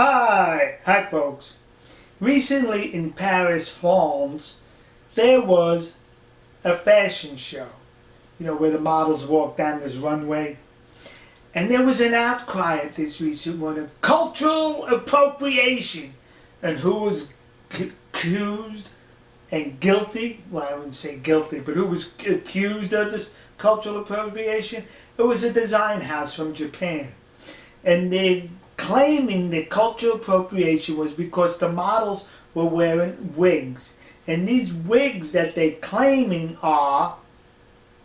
Hi folks. Recently in Paris, France, there was a fashion show, where the models walk down this runway. And there was an outcry at this recent one of cultural appropriation. And who was accused and guilty? Well, I wouldn't say guilty, but who was accused of this cultural appropriation? It was a design house from Japan. And they claiming that cultural appropriation was because the models were wearing wigs. And these wigs that they're claiming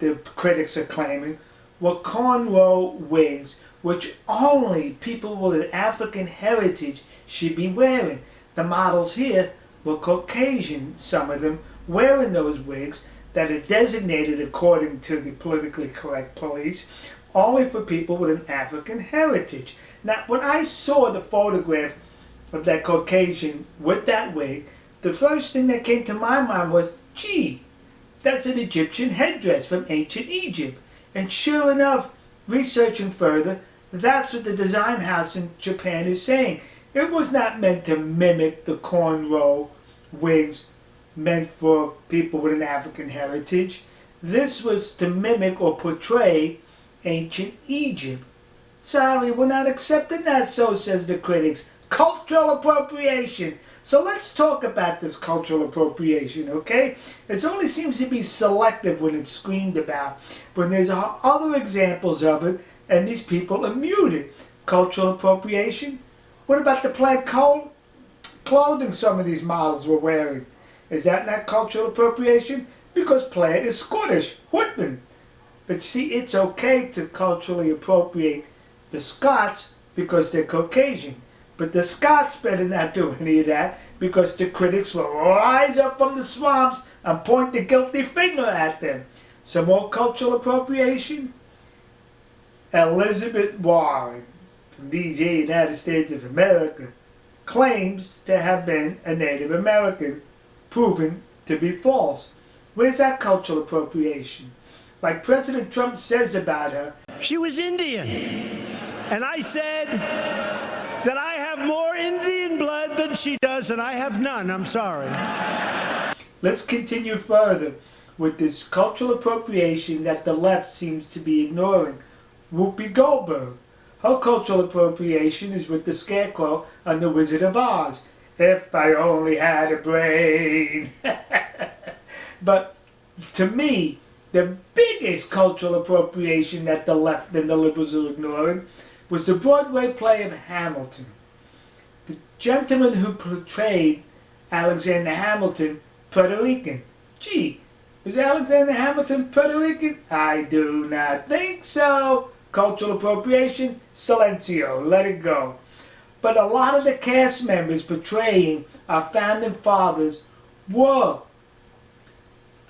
the critics are claiming, were cornrow wigs, which only people with an African heritage should be wearing. The models here were Caucasian, some of them, wearing those wigs that are designated, according to the politically correct police, only for people with an African heritage. Now, when I saw the photograph of that Caucasian with that wig, the first thing that came to my mind was, gee, that's an Egyptian headdress from ancient Egypt. And sure enough, researching further, that's what the design house in Japan is saying. It was not meant to mimic the cornrow wigs meant for people with an African heritage. This was to mimic or portray ancient Egypt. Sorry, we're not accepting that, so says the critics. Cultural appropriation. So let's talk about this cultural appropriation, okay? It only seems to be selective when it's screamed about, when there's other examples of it, and these people are muted. Cultural appropriation? What about the plaid clothing some of these models were wearing? Is that not cultural appropriation? Because plaid is Scottish, Whitman. But see, it's okay to culturally appropriate the Scots because they're Caucasian. But the Scots better not do any of that, because the critics will rise up from the swamps and point the guilty finger at them. Some more cultural appropriation? Elizabeth Warren, from the United States of America, claims to have been a Native American, proven to be false. Where's that cultural appropriation? Like President Trump says about her, she was Indian. And I said that I have more Indian blood than she does, and I have none. I'm sorry. Let's continue further with this cultural appropriation that the left seems to be ignoring. Whoopi Goldberg. Her cultural appropriation is with the Scarecrow on The Wizard of Oz. If I only had a brain. But to me, the biggest cultural appropriation that the left and the liberals are ignoring was the Broadway play of Hamilton. The gentleman who portrayed Alexander Hamilton, Puerto Rican. Gee, was Alexander Hamilton Puerto Rican? I do not think so. Cultural appropriation? Silencio, let it go. But a lot of the cast members portraying our founding fathers were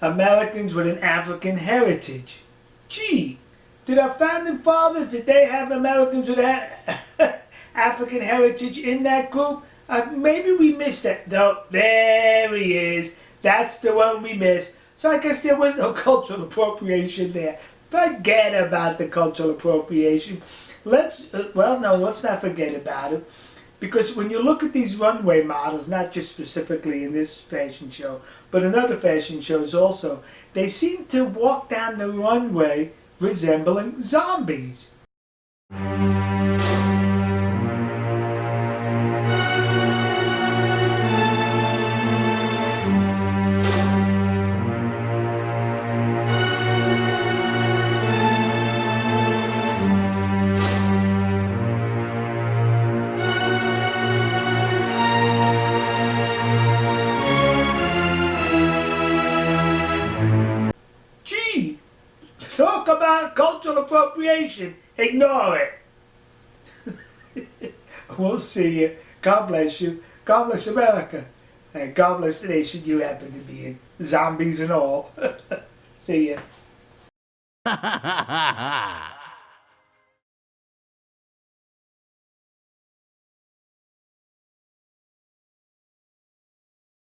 Americans with an African heritage. Gee, did our founding fathers, did they have Americans with African heritage in that group? Maybe we missed that. No, there he is. That's the one we missed. So I guess there was no cultural appropriation there. Forget about the cultural appropriation. Let's not forget about it. Because when you look at these runway models, not just specifically in this fashion show, but in other fashion shows also, they seem to walk down the runway resembling zombies. Talk about cultural appropriation. Ignore it. We'll see you. God bless you. God bless America. And God bless the nation you happen to be in. Zombies and all. See ya.